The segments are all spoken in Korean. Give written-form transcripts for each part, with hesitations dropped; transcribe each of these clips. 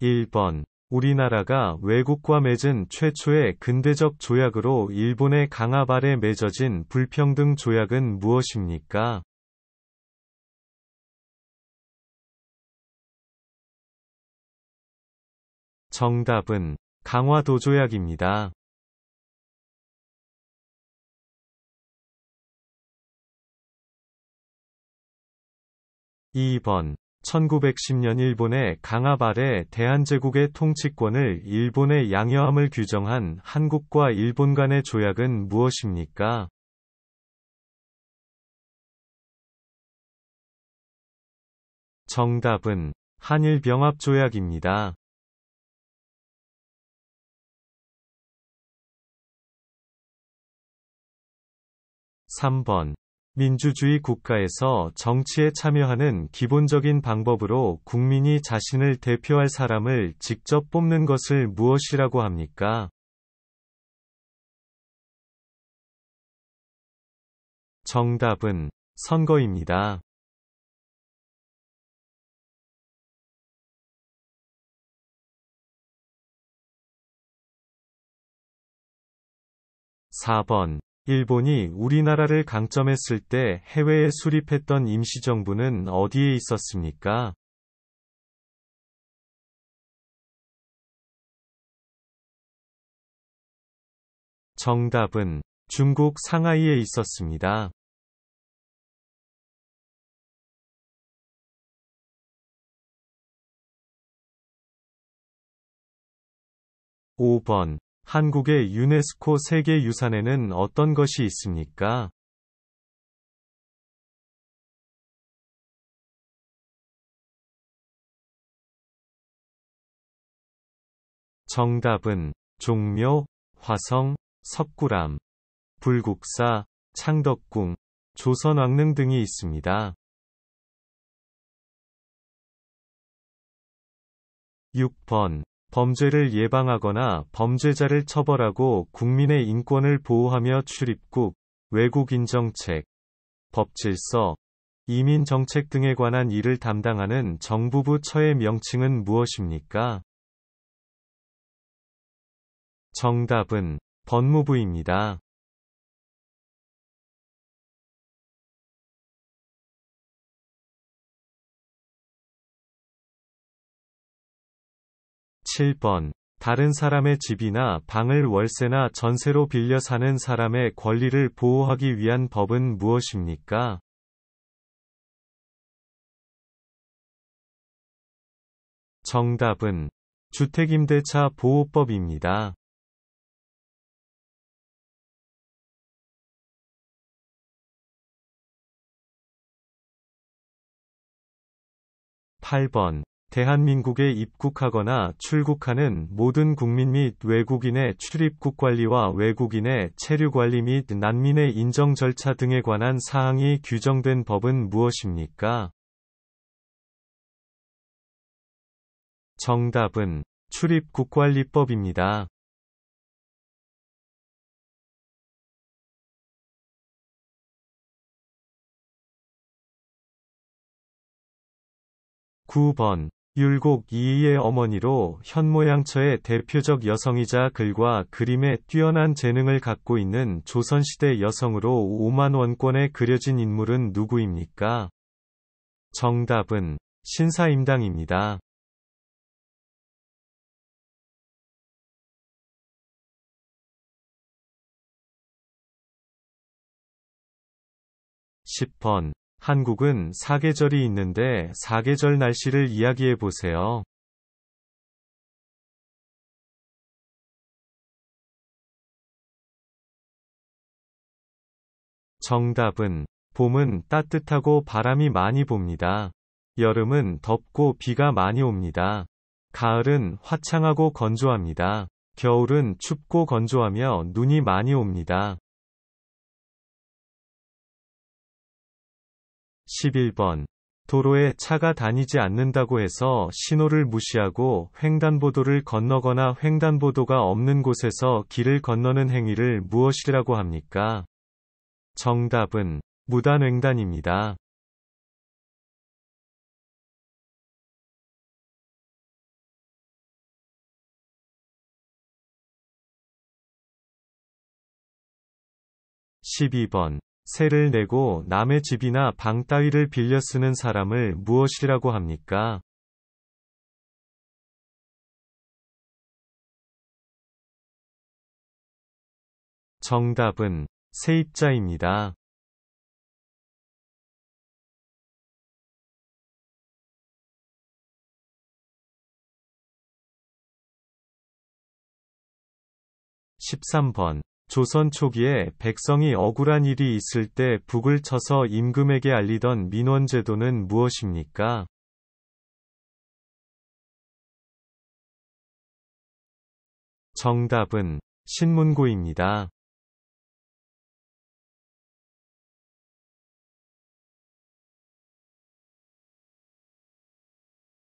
1번. 우리나라가 외국과 맺은 최초의 근대적 조약으로 일본의 강압 아래 맺어진 불평등 조약은 무엇입니까? 정답은 강화도 조약입니다. 2번. 1910년 일본의 강압 아래 대한제국의 통치권을 일본에 양여함을 규정한 한국과 일본 간의 조약은 무엇입니까? 정답은 한일병합조약입니다. 3번. 민주주의 국가에서 정치에 참여하는 기본적인 방법으로 국민이 자신을 대표할 사람을 직접 뽑는 것을 무엇이라고 합니까? 정답은 선거입니다. 4번. 일본이 우리나라를 강점했을 때 해외에 수립했던 임시정부는 어디에 있었습니까? 정답은 중국 상하이에 있었습니다. 5번. 한국의 유네스코 세계유산에는 어떤 것이 있습니까? 정답은 종묘, 화성, 석굴암, 불국사, 창덕궁, 조선왕릉 등이 있습니다. 6번. 범죄를 예방하거나 범죄자를 처벌하고 국민의 인권을 보호하며 출입국, 외국인정책, 법질서, 이민정책 등에 관한 일을 담당하는 정부부 처의 명칭은 무엇입니까? 정답은 법무부입니다. 7번. 다른 사람의 집이나 방을 월세나 전세로 빌려 사는 사람의 권리를 보호하기 위한 법은 무엇입니까? 정답은 주택임대차 보호법입니다. 8번. 대한민국에 입국하거나 출국하는 모든 국민 및 외국인의 출입국 관리와 외국인의 체류 관리 및 난민의 인정 절차 등에 관한 사항이 규정된 법은 무엇입니까? 정답은 출입국관리법입니다. 9번. 율곡 이이의 어머니로 현모양처의 대표적 여성이자 글과 그림에 뛰어난 재능을 갖고 있는 조선시대 여성으로 5만 원권에 그려진 인물은 누구입니까? 정답은 신사임당입니다. (10번) 한국은 사계절이 있는데 사계절 날씨를 이야기해 보세요. 정답은 봄은 따뜻하고 바람이 많이 붑니다. 여름은 덥고 비가 많이 옵니다. 가을은 화창하고 건조합니다. 겨울은 춥고 건조하며 눈이 많이 옵니다. 11번. 도로에 차가 다니지 않는다고 해서 신호를 무시하고 횡단보도를 건너거나 횡단보도가 없는 곳에서 길을 건너는 행위를 무엇이라고 합니까? 정답은 무단횡단입니다. 12번. 세를 내고 남의 집이나 방 따위를 빌려 쓰는 사람을 무엇이라고 합니까? 정답은 세입자입니다. 13번. 조선 초기에 백성이 억울한 일이 있을 때 북을 쳐서 임금에게 알리던 민원제도는 무엇입니까? 정답은 신문고입니다.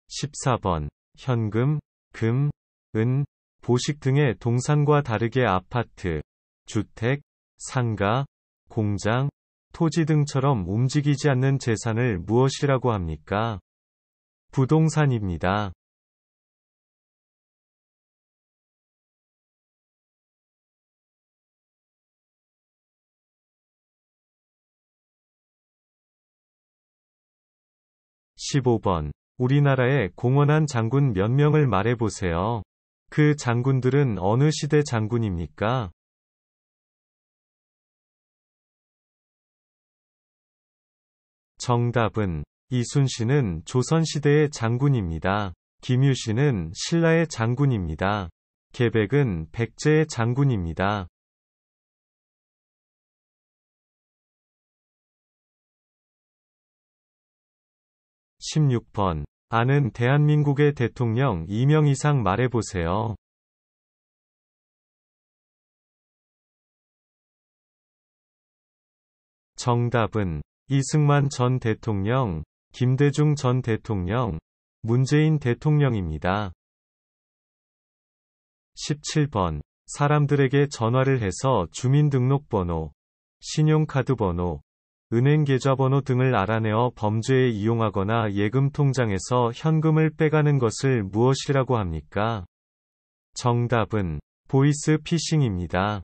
14번. 현금, 금, 은, 보식 등의 동산과 다르게 아파트, 주택, 상가, 공장, 토지 등처럼 움직이지 않는 재산을 무엇이라고 합니까? 부동산입니다. 15번. 우리나라의 공헌한 장군 몇 명을 말해보세요. 그 장군들은 어느 시대 장군입니까? 정답은 이순신은 조선시대의 장군입니다. 김유신은 신라의 장군입니다. 계백은 백제의 장군입니다. 16번. 아는 대한민국의 대통령 2명 이상 말해보세요. 정답은 이승만 전 대통령, 김대중 전 대통령, 문재인 대통령입니다. 17번. 사람들에게 전화를 해서 주민등록번호, 신용카드번호, 은행계좌번호 등을 알아내어 범죄에 이용하거나 예금통장에서 현금을 빼가는 것을 무엇이라고 합니까? 정답은 보이스 피싱입니다.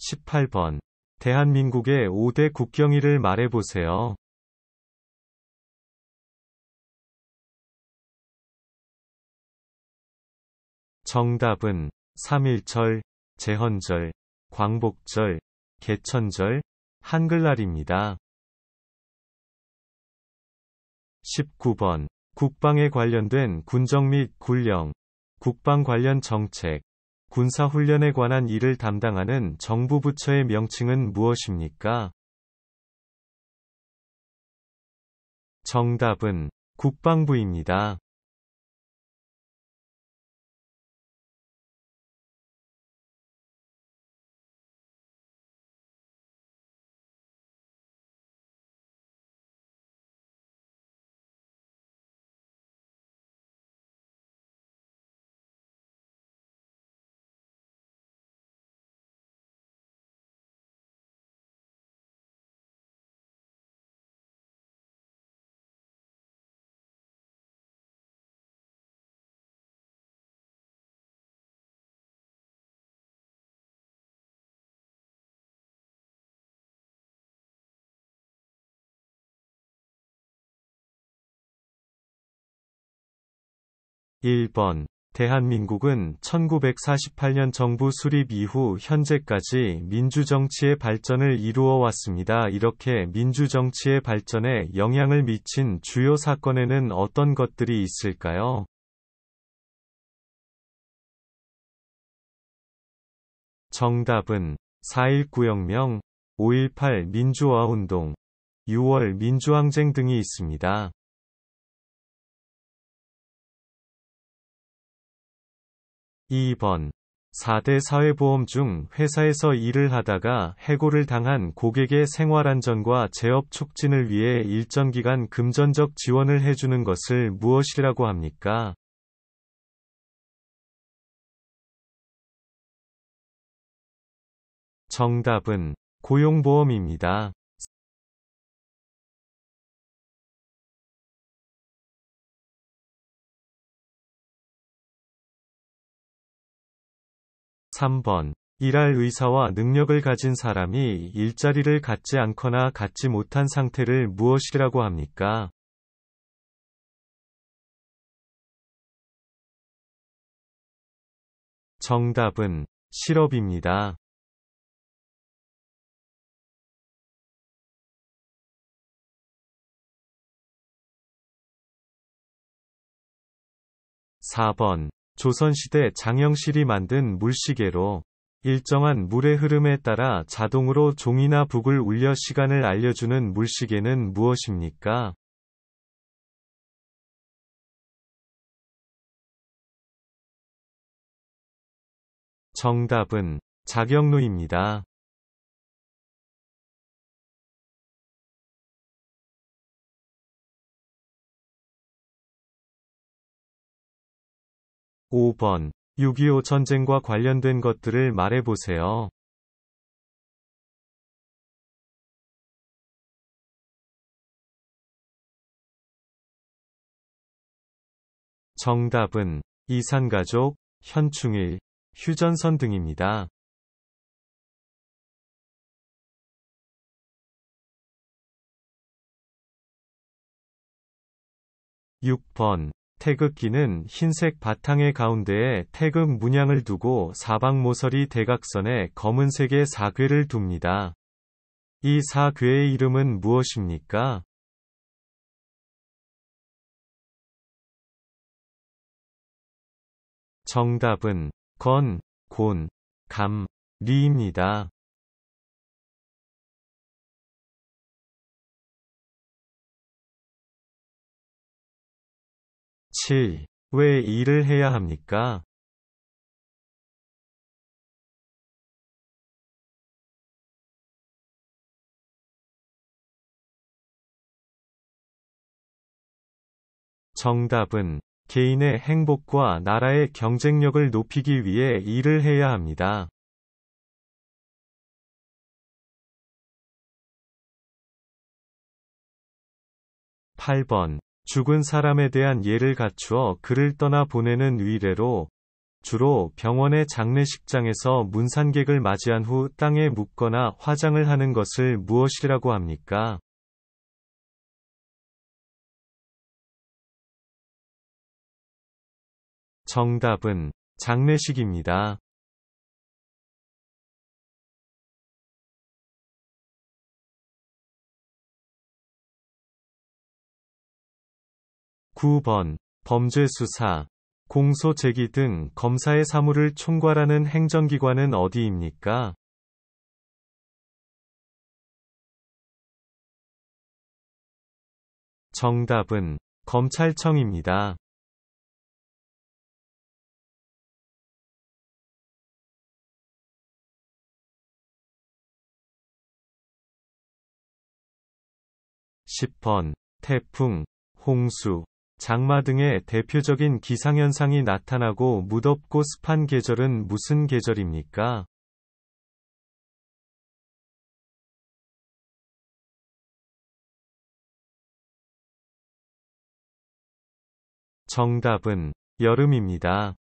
18번. 대한민국의 5대 국경일을 말해보세요. 정답은 3.1절, 제헌절, 광복절, 개천절, 한글날입니다. 19번. 국방에 관련된 군정 및 군령, 국방 관련 정책, 군사훈련에 관한 일을 담당하는 정부 부처의 명칭은 무엇입니까? 정답은 국방부입니다. 1번. 대한민국은 1948년 정부 수립 이후 현재까지 민주정치의 발전을 이루어 왔습니다. 이렇게 민주정치의 발전에 영향을 미친 주요 사건에는 어떤 것들이 있을까요? 정답은 4.19 혁명, 5.18 민주화운동, 6월 민주항쟁 등이 있습니다. 2번. 4대 사회보험 중 회사에서 일을 하다가 해고를 당한 고객의 생활안전과 재업 촉진을 위해 일정 기간 금전적 지원을 해주는 것을 무엇이라고 합니까? 정답은 고용보험입니다. 3번. 일할 의사와 능력을 가진 사람이 일자리를 갖지 않거나 갖지 못한 상태를 무엇이라고 합니까? 정답은 실업입니다. 4번. 조선시대 장영실이 만든 물시계로 일정한 물의 흐름에 따라 자동으로 종이나 북을 울려 시간을 알려주는 물시계는 무엇입니까? 정답은 자경루입니다. 5번. 6.25 전쟁과 관련된 것들을 말해보세요. 정답은 이산가족, 현충일, 휴전선 등입니다. 6번. 태극기는 흰색 바탕의 가운데에 태극 문양을 두고 사방 모서리 대각선에 검은색의 사괴를 둡니다. 이 사괴의 이름은 무엇입니까? 정답은 건, 곤, 감, 리입니다. 7. 왜 일을 해야 합니까? 정답은 개인의 행복과 나라의 경쟁력을 높이기 위해 일을 해야 합니다. 8번. 죽은 사람에 대한 예를 갖추어 그를 떠나 보내는 위례로, 주로 병원의 장례식장에서 문산객을 맞이한 후 땅에 묻거나 화장을 하는 것을 무엇이라고 합니까? 정답은 장례식입니다. 9번. 범죄 수사, 공소 제기 등 검사의 사무를 총괄하는 행정기관은 어디입니까? 정답은 검찰청입니다. 10번. 태풍, 홍수, 장마 등의 대표적인 기상현상이 나타나고 무덥고 습한 계절은 무슨 계절입니까? 정답은 여름입니다.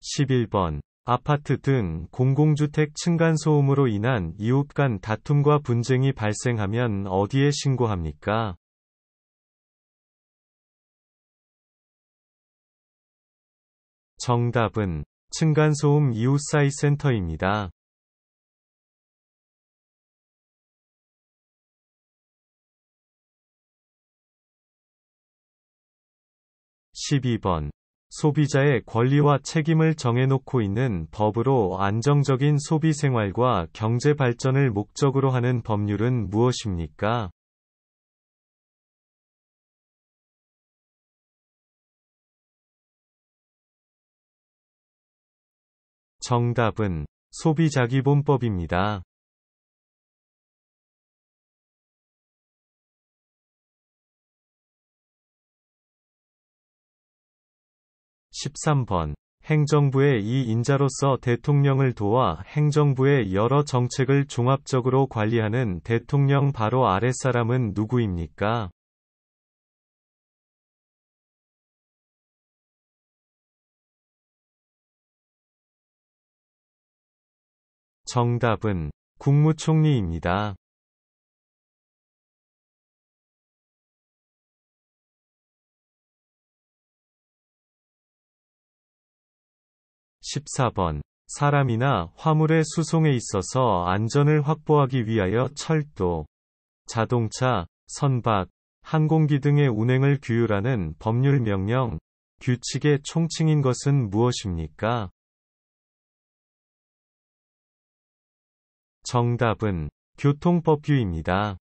11번. 아파트 등 공공주택 층간소음으로 인한 이웃 간 다툼과 분쟁이 발생하면 어디에 신고합니까? 정답은 층간소음 이웃사이 센터입니다. 12번. 소비자의 권리와 책임을 정해놓고 있는 법으로 안정적인 소비 생활과 경제 발전을 목적으로 하는 법률은 무엇입니까? 정답은 소비자기본법입니다. 13번. 행정부의 이 인자로서 대통령을 도와 행정부의 여러 정책을 종합적으로 관리하는 대통령 바로 아랫사람은 누구입니까? 정답은 국무총리입니다. 14번. 사람이나 화물의 수송에 있어서 안전을 확보하기 위하여 철도, 자동차, 선박, 항공기 등의 운행을 규율하는 법률 명령, 규칙의 총칭인 것은 무엇입니까? 정답은 교통법규입니다.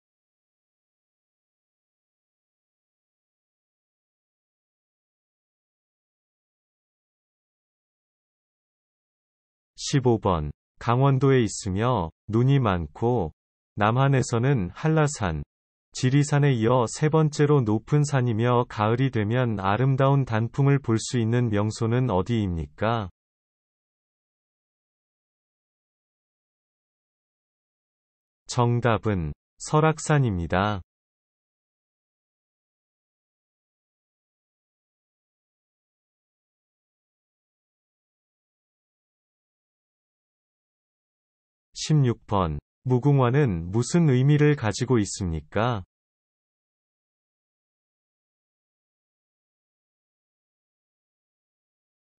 15번. 강원도에 있으며 눈이 많고 남한에서는 한라산, 지리산에 이어 세 번째로 높은 산이며 가을이 되면 아름다운 단풍을 볼 수 있는 명소는 어디입니까? 정답은 설악산입니다. 16번. 무궁화는 무슨 의미를 가지고 있습니까?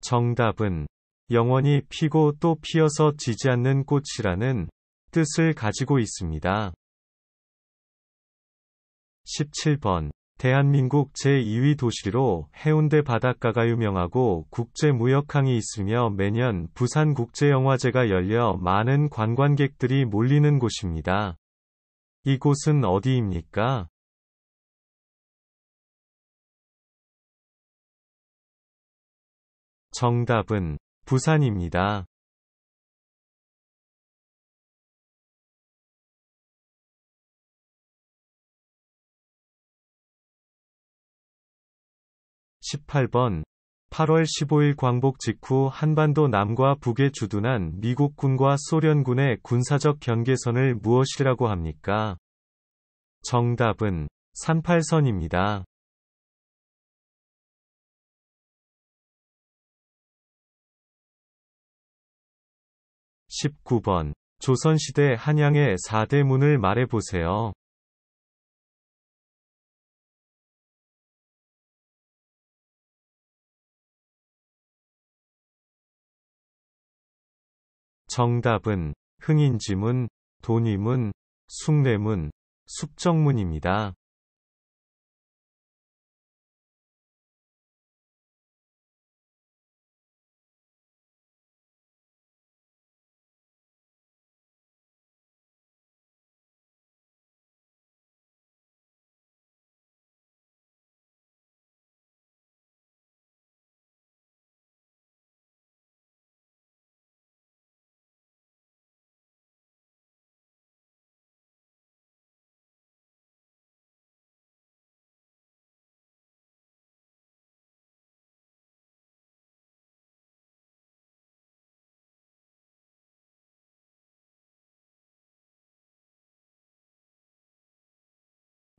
정답은 영원히 피고 또 피어서 지지 않는 꽃이라는 뜻을 가지고 있습니다. 17번. 대한민국 제2위 도시로 해운대 바닷가가 유명하고 국제무역항이 있으며 매년 부산국제영화제가 열려 많은 관광객들이 몰리는 곳입니다. 이곳은 어디입니까? 정답은 부산입니다. 18번. 8월 15일 광복 직후 한반도 남과 북에 주둔한 미국군과 소련군의 군사적 경계선을 무엇이라고 합니까? 정답은 38선입니다. 19번. 조선시대 한양의 4대 문을 말해보세요. 정답은 흥인지문, 돈위문, 숭례문, 숙정문입니다.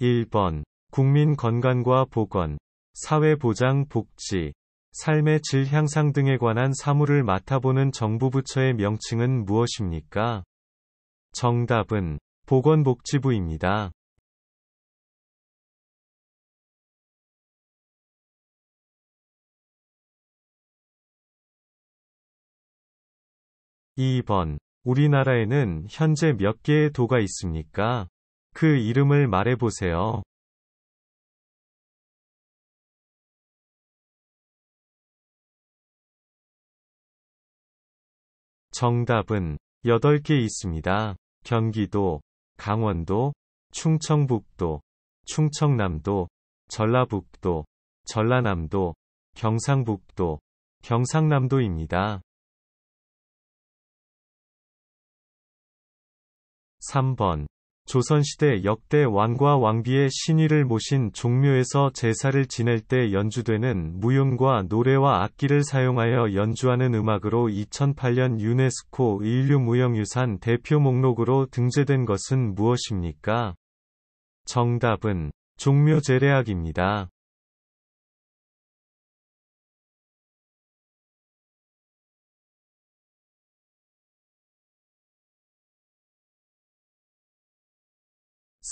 1번. 국민 건강과 보건, 사회보장 복지, 삶의 질 향상 등에 관한 사무를 맡아보는 정부 부처의 명칭은 무엇입니까? 정답은 보건복지부입니다. 2번. 우리나라에는 현재 몇 개의 도가 있습니까? 그 이름을 말해보세요. 정답은 8개 있습니다. 경기도, 강원도, 충청북도, 충청남도, 전라북도, 전라남도, 경상북도, 경상남도입니다. 3번. 조선시대 역대 왕과 왕비의 신위를 모신 종묘에서 제사를 지낼 때 연주되는 무용과 노래와 악기를 사용하여 연주하는 음악으로 2008년 유네스코 인류무형유산 대표 목록으로 등재된 것은 무엇입니까? 정답은 종묘 제례악입니다.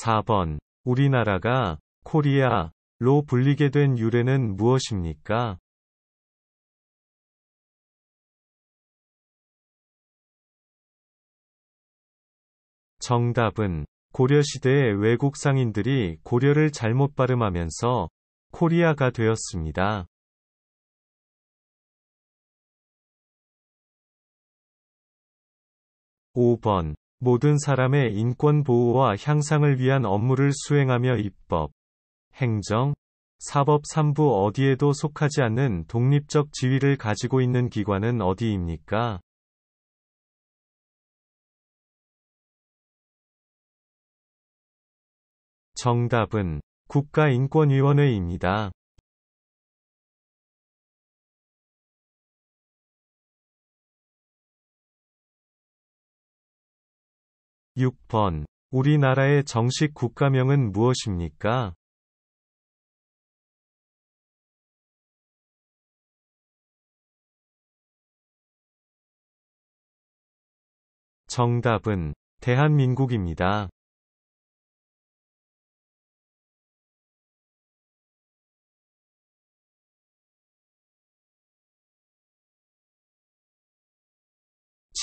4번. 우리나라가 코리아로 불리게 된 유래는 무엇입니까? 정답은 고려시대의 외국 상인들이 고려를 잘못 발음하면서 코리아가 되었습니다. 5번. 모든 사람의 인권 보호와 향상을 위한 업무를 수행하며 입법, 행정, 사법 3부 어디에도 속하지 않는 독립적 지위를 가지고 있는 기관은 어디입니까? 정답은 국가인권위원회입니다. 6번. 우리나라의 정식 국가명은 무엇입니까? 정답은 대한민국입니다.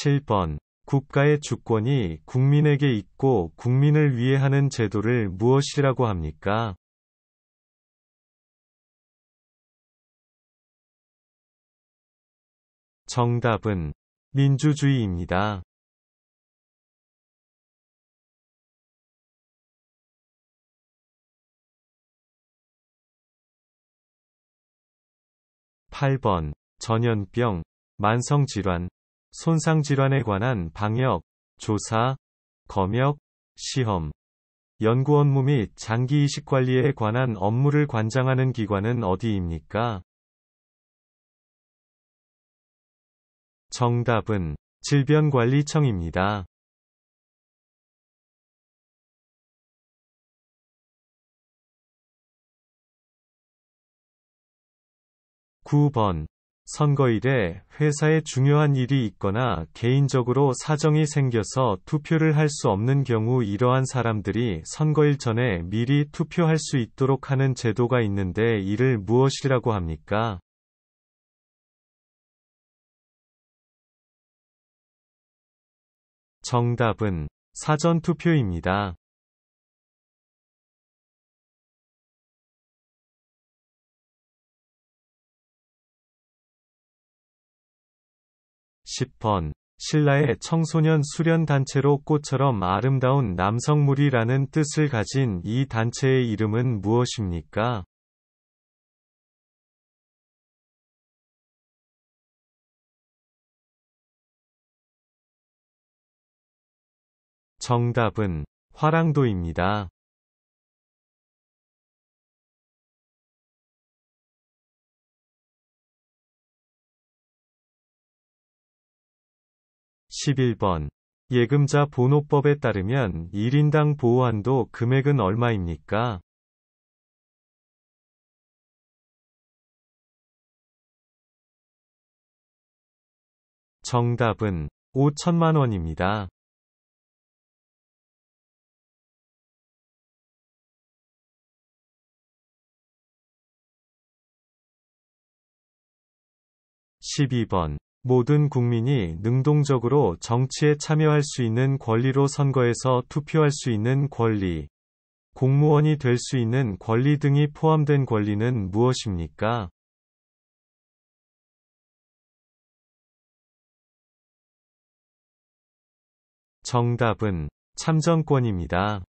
7번. 국가의 주권이 국민에게 있고 국민을 위해 하는 제도를 무엇이라고 합니까? 정답은 민주주의입니다. 8번. 전염병, 만성질환, 손상질환에 관한 방역, 조사, 검역, 시험, 연구 업무 및 장기 이식 관리에 관한 업무를 관장하는 기관은 어디입니까? 정답은 질병관리청입니다. 9번. 선거일에 회사에 중요한 일이 있거나 개인적으로 사정이 생겨서 투표를 할 수 없는 경우 이러한 사람들이 선거일 전에 미리 투표할 수 있도록 하는 제도가 있는데 이를 무엇이라고 합니까? 정답은 사전투표입니다. 10번. 신라의 청소년 수련 단체로 꽃처럼 아름다운 남성물이라는 뜻을 가진 이 단체의 이름은 무엇입니까? 정답은 화랑도입니다. 11번. 예금자 본호법에 따르면 1인당 보호한도 금액은 얼마입니까? 정답은 5천만 원입니다. 12번. 모든 국민이 능동적으로 정치에 참여할 수 있는 권리로 선거에서 투표할 수 있는 권리, 공무원이 될 수 있는 권리 등이 포함된 권리는 무엇입니까? 정답은 참정권입니다.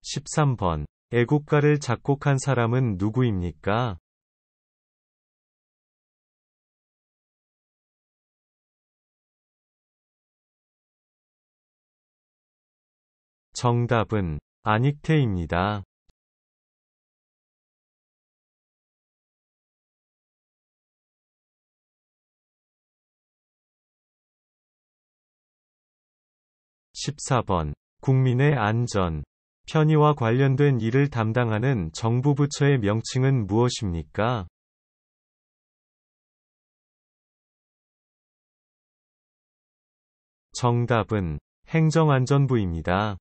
13번. 애국가를 작곡한 사람은 누구입니까? 정답은 안익태입니다. 14번. 국민의 안전, 편의와 관련된 일을 담당하는 정부 부처의 명칭은 무엇입니까? 정답은 행정안전부입니다.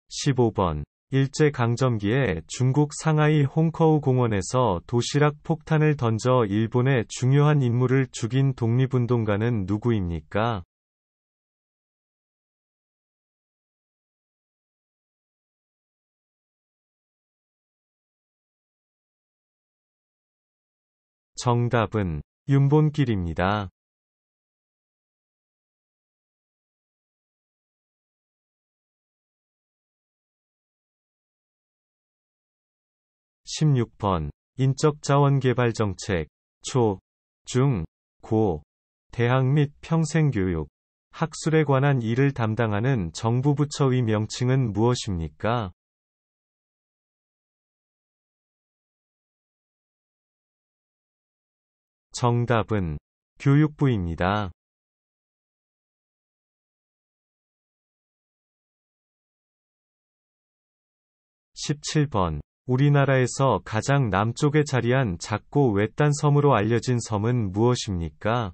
15번. 일제강점기에 중국 상하이 홍커우 공원에서 도시락 폭탄을 던져 일본의 중요한 인물을 죽인 독립운동가는 누구입니까? 정답은 윤본길입니다. 16번. 인적자원개발정책, 초, 중, 고, 대학 및 평생교육, 학술에 관한 일을 담당하는 정부 부처의 명칭은 무엇입니까? 정답은 교육부입니다. 17번. 우리나라에서 가장 남쪽에 자리한 작고 외딴 섬으로 알려진 섬은 무엇입니까?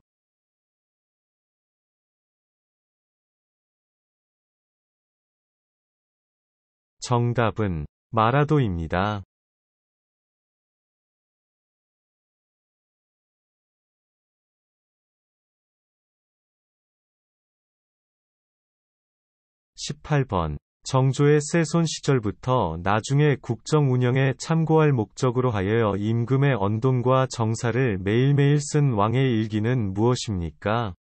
정답은 마라도입니다. 18번. 정조의 세손 시절부터 나중에 국정 운영에 참고할 목적으로 하여 임금의 언돈과 정사를 매일매일 쓴 왕의 일기는 무엇입니까?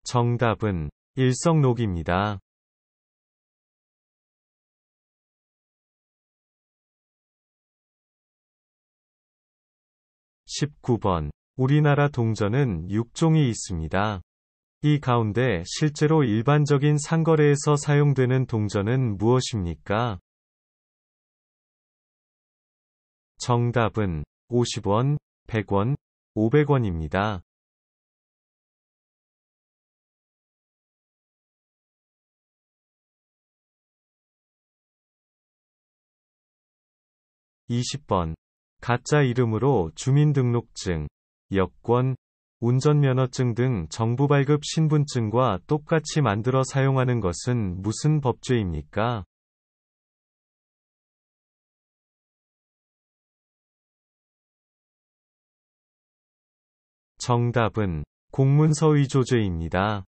정답은 일성록입니다. 19번. 우리나라 동전은 6종이 있습니다. 이 가운데 실제로 일반적인 상거래에서 사용되는 동전은 무엇입니까? 정답은 50원, 100원, 500원입니다. 20번. 가짜 이름으로 주민등록증, 여권, 운전면허증 등 정부 발급 신분증과 똑같이 만들어 사용하는 것은 무슨 법죄입니까? 정답은 공문서 위조죄입니다.